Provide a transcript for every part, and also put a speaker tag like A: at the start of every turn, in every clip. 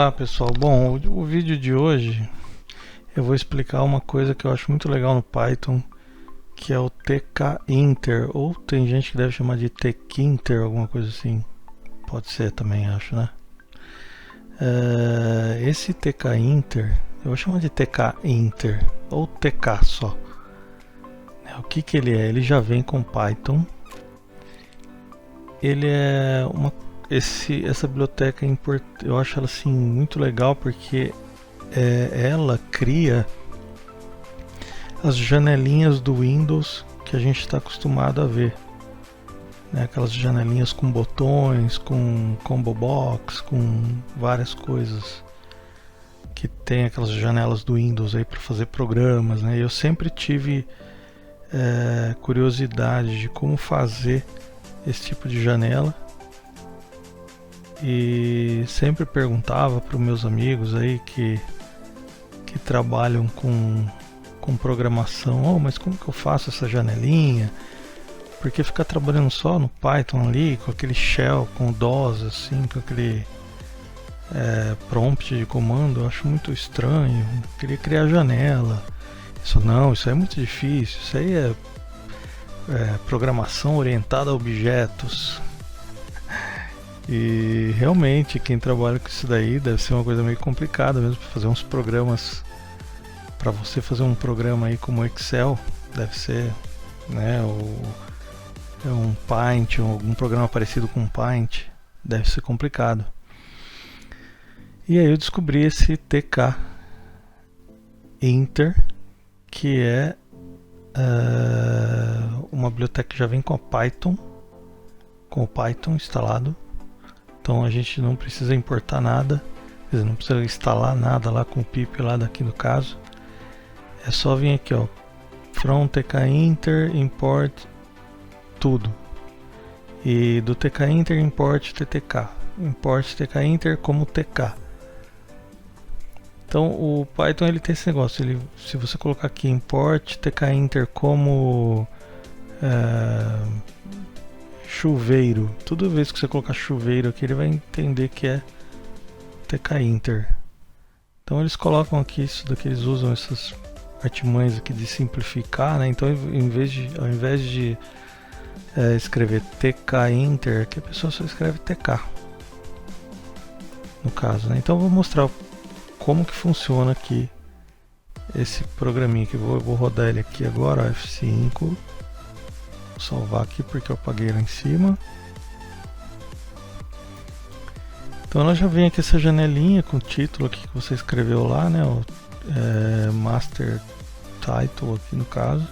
A: Olá pessoal, bom, o vídeo de hoje eu vou explicar uma coisa que eu acho muito legal no Python, que é o tkinter, ou tem gente que deve chamar de tkinter, alguma coisa assim, pode ser também, acho, né? Esse tkinter, eu vou chamar de tkinter, ou tk só. O que ele é? Ele já vem com Python, ele é essa biblioteca eu acho ela assim muito legal porque ela cria as janelinhas do Windows que a gente está acostumado a ver, né? Aquelas janelinhas com botões, com combo box, com várias coisas que tem aquelas janelas do Windows aí para fazer programas, né? Eu sempre tive curiosidade de como fazer esse tipo de janela e sempre perguntava para os meus amigos aí que trabalham com programação, mas como que eu faço essa janelinha? Porque ficar trabalhando só no Python ali, com aquele shell, com o DOS, assim, com aquele prompt de comando, eu acho muito estranho. Eu queria criar janela. Isso aí é muito difícil, isso aí é programação orientada a objetos. E realmente quem trabalha com isso daí deve ser uma coisa meio complicada mesmo para fazer uns programas. Para você fazer um programa aí como Excel, deve ser, né, um Paint ou algum programa parecido com Paint, deve ser complicado. E aí eu descobri esse tkinter, que é uma biblioteca que já vem com o Python instalado. Então a gente não precisa importar nada, quer dizer, não precisa instalar nada lá com o pip lá daqui no caso. É só vir aqui, ó, from tkinter import tudo. E do tkinter import ttk. Import tkinter como tk. Então o Python ele tem esse negócio, se você colocar aqui import tkinter como chuveiro, toda vez que você colocar chuveiro aqui ele vai entender que é tkinter. Então eles colocam aqui isso daqui, eles usam essas artimanhas aqui de simplificar, né? Então ao invés de escrever tkinter, que a pessoa só escreve tk no caso, né? Então eu vou mostrar como que funciona aqui esse programinha que eu vou rodar ele aqui agora, F5, vou salvar aqui porque eu apaguei lá em cima. Então ela já vem aqui essa janelinha com o título aqui que você escreveu lá, né? Master Title aqui no caso.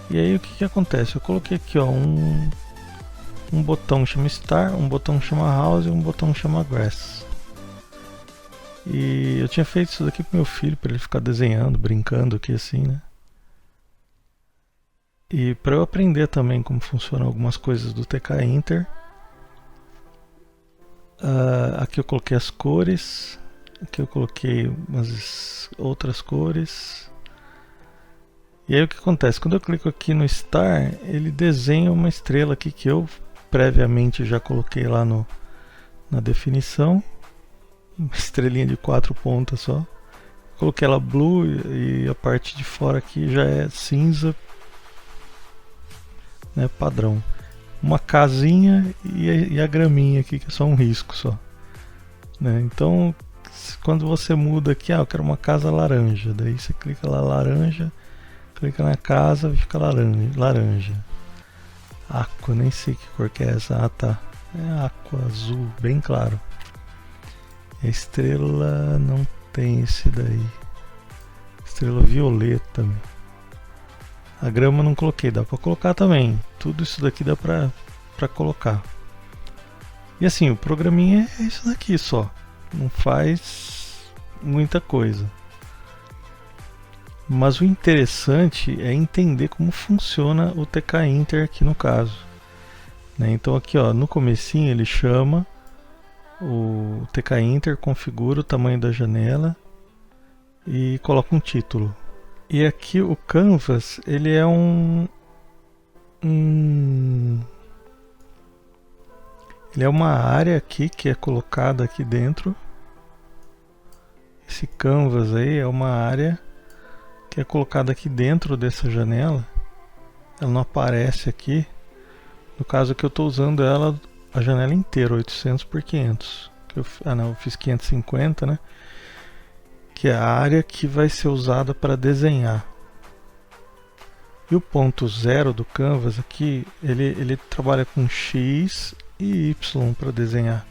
A: E aí o que acontece? Eu coloquei aqui, ó, um botão que chama Star, um botão que chama House e um botão que chama Grass. E eu tinha feito isso daqui pro meu filho, para ele ficar desenhando, brincando aqui assim, né? E para eu aprender também como funcionam algumas coisas do tkinter. Aqui eu coloquei as cores. Aqui eu coloquei umas outras cores. E aí o que acontece? Quando eu clico aqui no Star, ele desenha uma estrela aqui que eu previamente já coloquei lá na definição. Uma estrelinha de 4 pontas só. Coloquei ela blue e a parte de fora aqui já é cinza, né, padrão. Uma casinha e a graminha aqui que é só um risco só, né? Então quando você muda aqui, eu quero uma casa laranja, daí você clica lá laranja, clica na casa e fica laranja. Aqua, nem sei que cor que é essa. Tá, é aqua azul, bem claro. A estrela não tem esse daí, estrela violeta. A grama não coloquei, dá pra colocar também. Tudo isso daqui dá pra colocar. E assim, o programinha é isso daqui só. Não faz muita coisa. Mas o interessante é entender como funciona o tkinter aqui no caso, né? Então aqui, ó, no comecinho ele chama o tkinter, configura o tamanho da janela e coloca um título. E aqui o canvas, ele é Ele é uma área aqui que é colocada aqui dentro. Esse canvas aí é uma área que é colocada aqui dentro dessa janela. Ela não aparece aqui. No caso que eu estou usando ela, a janela inteira, 800 por 500. Eu fiz 550, né? Que é a área que vai ser usada para desenhar. E o ponto zero do canvas aqui, ele trabalha com X e Y para desenhar.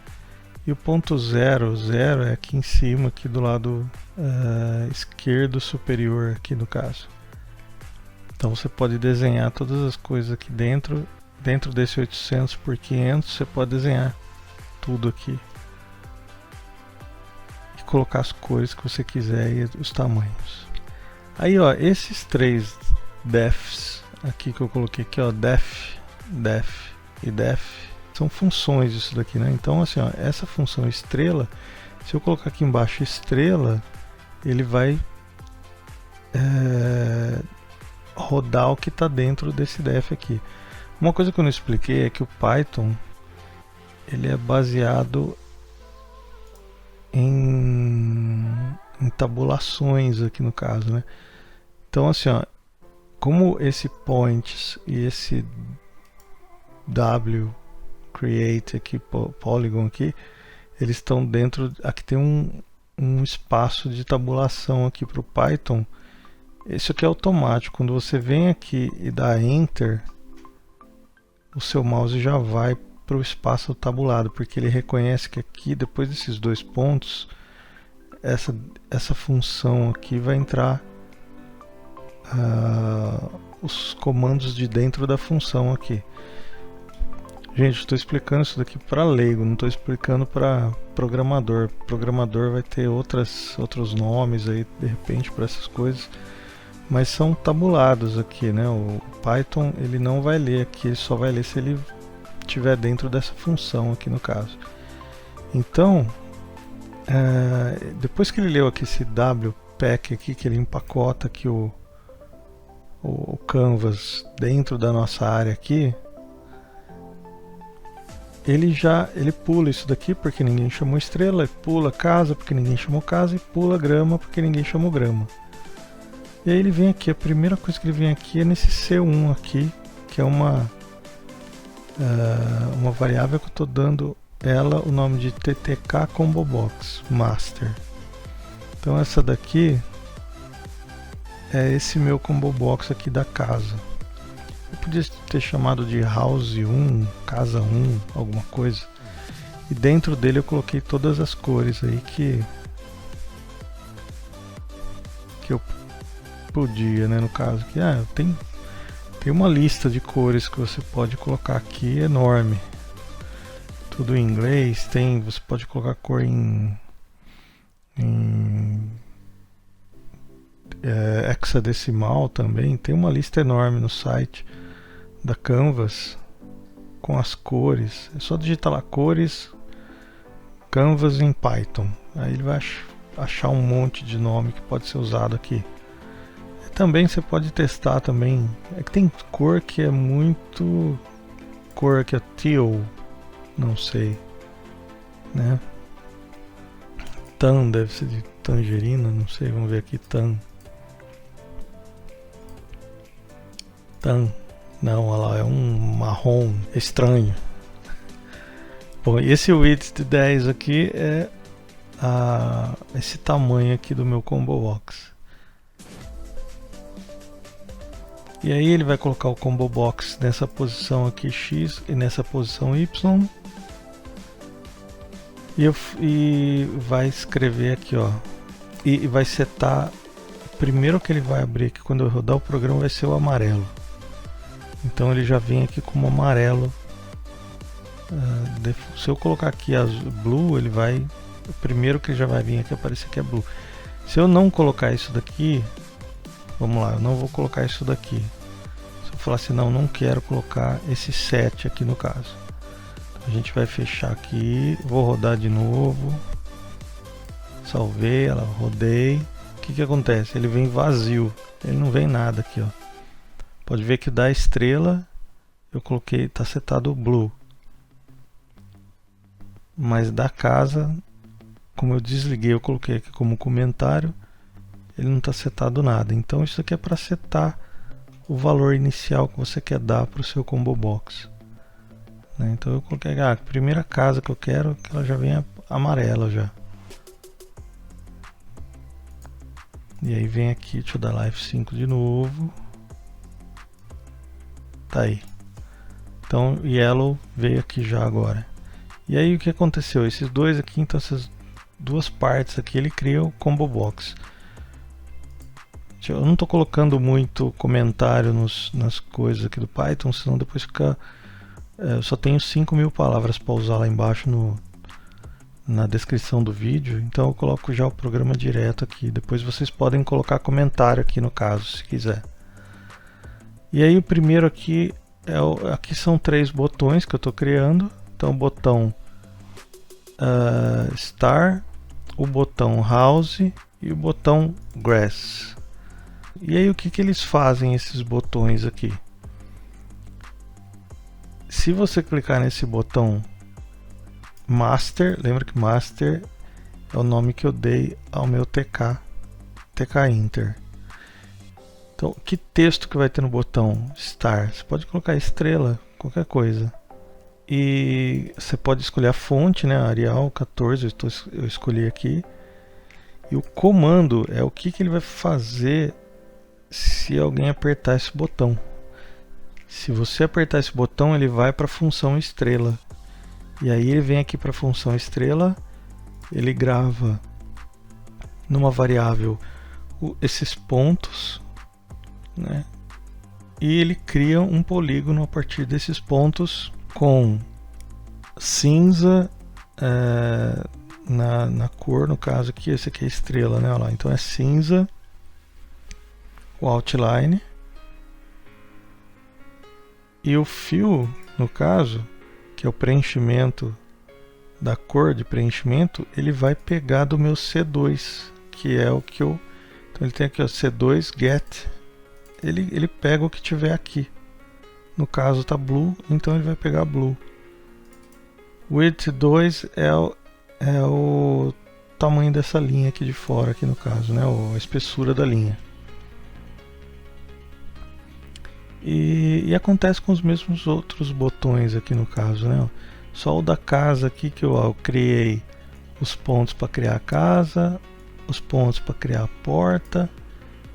A: E o ponto 0, 0 é aqui em cima, aqui do lado esquerdo superior, aqui no caso. Então você pode desenhar todas as coisas aqui dentro desse 800 por 500, você pode desenhar tudo aqui. E colocar as cores que você quiser e os tamanhos. Aí, ó, esses três defs aqui que eu coloquei aqui, ó, def e def, são funções disso daqui, né? Então, assim, ó, essa função estrela, se eu colocar aqui embaixo estrela, ele vai rodar o que está dentro desse def aqui. Uma coisa que eu não expliquei é que o Python ele é baseado em tabulações aqui no caso, né? Então, assim, ó, como esse points e esse w create aqui, polygon aqui, eles estão dentro, aqui tem um espaço de tabulação aqui para o Python. Isso aqui é automático, quando você vem aqui e dá enter, o seu mouse já vai para o espaço tabulado, porque ele reconhece que aqui, depois desses dois pontos, essa função aqui vai entrar os comandos de dentro da função aqui. Gente, estou explicando isso daqui para leigo, não estou explicando para programador. Programador vai ter outros nomes aí, de repente, para essas coisas, mas são tabulados aqui, né? O Python ele não vai ler aqui, ele só vai ler se ele estiver dentro dessa função aqui no caso. Então, depois que ele leu aqui esse wpack aqui, que ele empacota aqui o canvas dentro da nossa área aqui, ele pula isso daqui porque ninguém chamou estrela, pula casa porque ninguém chamou casa e pula grama porque ninguém chamou grama. E aí ele vem aqui, a primeira coisa que ele vem aqui é nesse C1 aqui, que é uma variável que eu estou dando ela o nome de ttk combo box master. Então essa daqui é esse meu combo box aqui da casa. Eu podia ter chamado de house 1, casa 1, alguma coisa. E dentro dele eu coloquei todas as cores aí que eu podia, né, no caso. Que tem uma lista de cores que você pode colocar aqui enorme. Tudo em inglês, você pode colocar cor em hexadecimal também. Tem uma lista enorme no site da Canvas com as cores. É só digitar lá cores Canvas em Python. Aí ele vai achar um monte de nome que pode ser usado aqui. Também você pode testar também. É que tem cor que é muito cor que é teal, não sei, né? Tan deve ser de tangerina, não sei. Vamos ver aqui tan. Não, olha lá, é um marrom estranho. Bom, esse width de 10 aqui é esse tamanho aqui do meu combo box. E aí ele vai colocar o combo box nessa posição aqui X e nessa posição Y. E vai escrever aqui, ó. E vai setar. Primeiro que ele vai abrir aqui quando eu rodar o programa vai ser o amarelo. Então ele já vem aqui como amarelo. Se eu colocar aqui blue, ele vai. O primeiro que já vai vir aqui aparecer que é blue. Se eu não colocar isso daqui, vamos lá, eu não vou colocar isso daqui. Se eu falar assim, não quero colocar esse 7 aqui no caso. Então a gente vai fechar aqui, vou rodar de novo. Salvei, ela rodei. O que acontece? Ele vem vazio, ele não vem nada aqui, ó. Pode ver que da estrela eu coloquei, tá setado o blue. mas da casa, como eu desliguei, eu coloquei aqui como comentário, ele não está setado nada. Então isso aqui é para setar o valor inicial que você quer dar para o seu combo box, né? Então eu coloquei a primeira casa que eu quero que ela já venha amarela já. E aí vem aqui, deixa eu dar lá F5 de novo. Tá aí. Então Yellow veio aqui já agora. E aí o que aconteceu? Esses dois aqui, então essas duas partes aqui, ele cria o combo box. Eu não estou colocando muito comentário nas coisas aqui do Python, senão depois fica... eu só tenho 5.000 palavras para usar lá embaixo na descrição do vídeo, então eu coloco já o programa direto aqui. Depois vocês podem colocar comentário aqui no caso, se quiser. E aí o primeiro aqui, aqui são 3 botões que eu estou criando. Então o botão Star, o botão House e o botão Grass. E aí o que eles fazem, esses botões aqui? Se você clicar nesse botão Master, lembra que Master é o nome que eu dei ao meu TK Inter. Então, que texto que vai ter no botão Star? Você pode colocar estrela, qualquer coisa. E você pode escolher a fonte, né? Arial 14, eu escolhi aqui. E o comando é o que ele vai fazer se alguém apertar esse botão. Se você apertar esse botão, ele vai para a função estrela. E aí ele vem aqui para a função estrela, ele grava numa variável esses pontos, né? E ele cria um polígono a partir desses pontos com cinza na cor, no caso aqui, esse aqui é estrela, né? Olha lá, então é cinza, o outline, e o fill, no caso, que é o preenchimento da cor de preenchimento, ele vai pegar do meu C2, que é o que eu... Então ele tem aqui, ó, C2 get, ele pega o que tiver aqui. No caso tá blue, então ele vai pegar blue. Width 2 é o tamanho dessa linha aqui de fora, aqui no caso, né? A espessura da linha. E acontece com os mesmos outros botões aqui no caso, né? Só o da casa aqui que eu criei os pontos para criar a casa, os pontos para criar a porta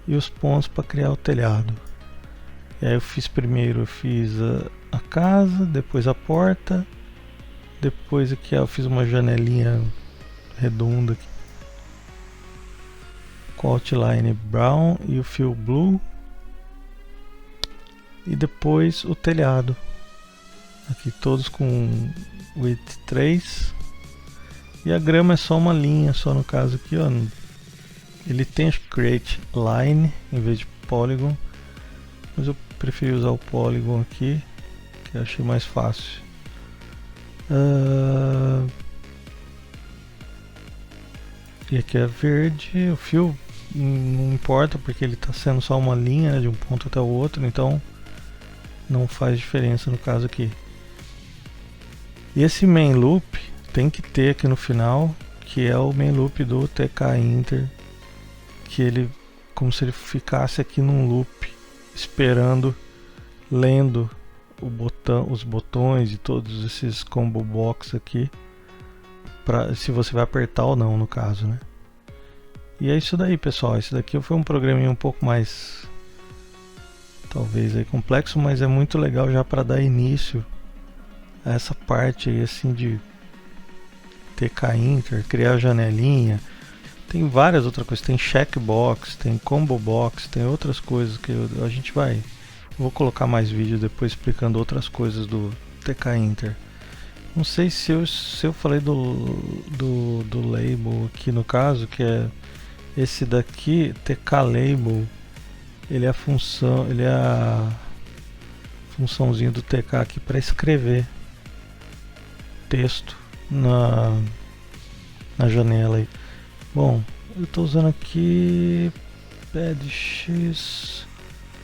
A: e os pontos para criar o telhado. E aí eu fiz primeiro, eu fiz a casa, depois a porta, depois aqui eu fiz uma janelinha redonda aqui, com outline brown e o fill blue. E depois o telhado, aqui todos com width 3, e a grama é só uma linha, só no caso aqui, ó. Ele tem create line em vez de polygon, mas eu preferi usar o polygon aqui, que eu achei mais fácil. E aqui é verde, o fio não importa porque ele está sendo só uma linha, né, de um ponto até o outro, então não faz diferença no caso aqui. E esse main loop tem que ter aqui no final, que é o main loop do TK Inter, que ele, como se ele ficasse aqui num loop, esperando, lendo os botões e todos esses combo box aqui, se você vai apertar ou não, no caso, né? E é isso daí, pessoal. Esse daqui foi um programinha um pouco mais, talvez aí complexo, mas é muito legal já para dar início a essa parte aí, assim, de TK Inter, criar janelinha. Tem várias outras coisas, tem checkbox, tem combo box, tem outras coisas que a gente vai... Vou colocar mais vídeo depois explicando outras coisas do TK Inter. Não sei se eu falei do label aqui no caso, que é esse daqui, TK Label. Ele é a funçãozinha do TK aqui para escrever texto na janela aí. Bom, eu estou usando aqui PadX,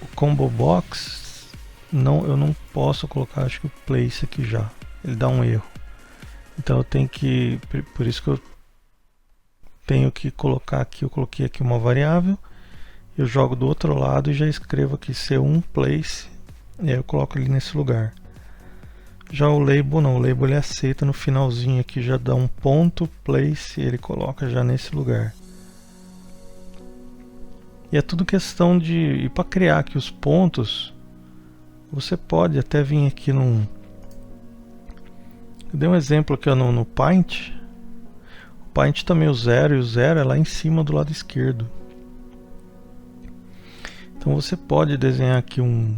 A: o combo box. Não, eu não posso colocar, acho que o place aqui já, ele dá um erro. Então eu tenho que, por isso que eu tenho que colocar aqui, eu coloquei aqui uma variável, eu jogo do outro lado e já escrevo aqui C1 place, e aí eu coloco ele nesse lugar. Já o label não, o label ele aceita no finalzinho aqui, já dá um ponto place e ele coloca já nesse lugar. E é tudo questão de, e para criar aqui os pontos, você pode até vir aqui num, eu dei um exemplo aqui ó, no Paint. O Paint também o 0 e o 0 é lá em cima do lado esquerdo. Então você pode desenhar aqui um,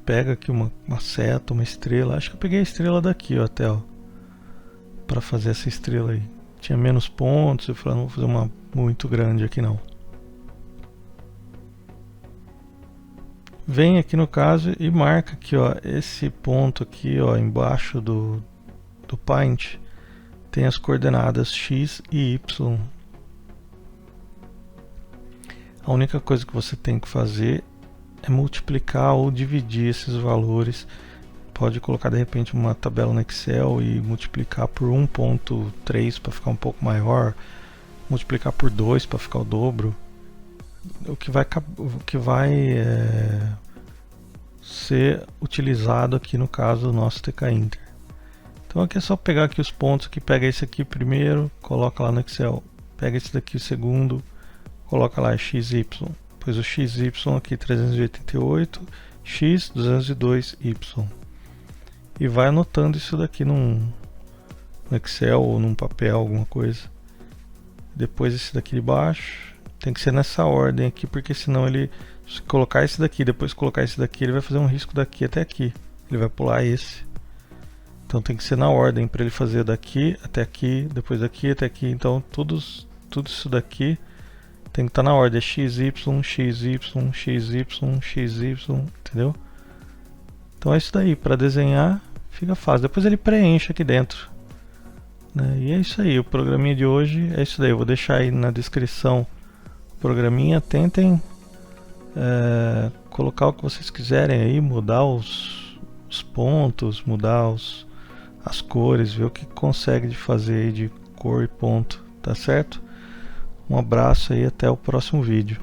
A: pega aqui uma seta, uma estrela, acho que eu peguei a estrela daqui ó, até ó, para fazer essa estrela aí. Tinha menos pontos, eu falei, não vou fazer uma muito grande aqui não. Vem aqui no caso e marca aqui ó, esse ponto aqui ó, embaixo do Paint, tem as coordenadas x e y. A única coisa que você tem que fazer é multiplicar ou dividir esses valores. Pode colocar de repente uma tabela no Excel e multiplicar por 1.3 para ficar um pouco maior, multiplicar por 2 para ficar o dobro. O que vai ser utilizado aqui no caso do nosso TK Inter. Então aqui é só pegar aqui os pontos, que pega esse aqui primeiro, coloca lá no Excel, pega esse daqui o segundo, coloca lá XY, pois o XY aqui 388, X 202Y, e vai anotando isso daqui no Excel ou num papel, alguma coisa. Depois esse daqui de baixo, tem que ser nessa ordem aqui, porque senão ele, se colocar esse daqui, depois colocar esse daqui, ele vai fazer um risco daqui até aqui, ele vai pular esse. Então tem que ser na ordem para ele fazer daqui até aqui, depois daqui até aqui. Então tudo isso daqui tem que estar na ordem, XY, XY, XY, XY, entendeu? Então é isso daí, para desenhar fica fácil. Depois ele preenche aqui dentro, né? E é isso aí, o programinha de hoje é isso daí. Eu vou deixar aí na descrição o programinha. Tentem colocar o que vocês quiserem aí, mudar os pontos, mudar as cores, ver o que consegue de fazer aí de cor e ponto, tá certo? Um abraço aí, até o próximo vídeo.